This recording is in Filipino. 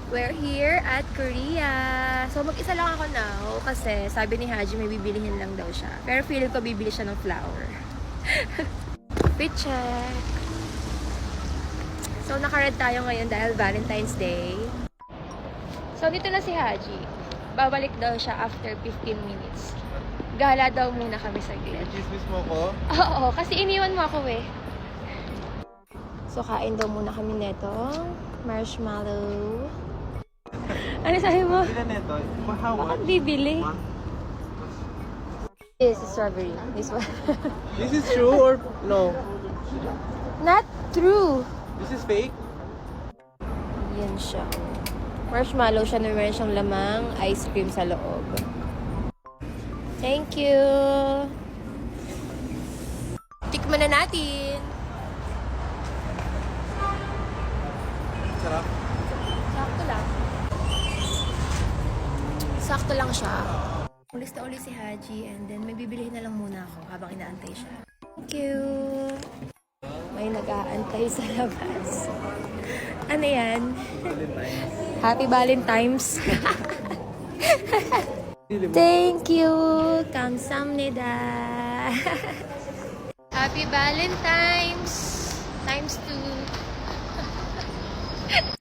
We're here at Korea. So, mag-isa lang ako now kasi sabi ni Haji may bibilihin lang daw siya. Pero feeling ko bibili siya ng flower. Fit check. So, naka-red tayo ngayon dahil Valentine's Day. So, dito na si Haji. Babalik daw siya after 15 minutes. Gala daw muna kami saglit. Chismis mo ko? Oo, kasi iniwan mo ako eh. So, kain daw muna kami neto. Marshmallow. Ano sabi mo? Ilan neto? How Bakit much? bibili? This is strawberry. This one. This is true or no? Not true. This is fake? Yan siya. Marshmallow siya na meron siyang lamang ice cream sa loob. Thank you. Tikman na natin. Sarap. Sakto lang. Sakto lang siya. Ulis na ulit si Haji and then may bibilihin na lang muna ako habang inaantay siya. Thank you. May nag-aantay sa labas. Ano yan? Happy Valentine's. Thank you. 감사합니다. Happy Valentine's times 2.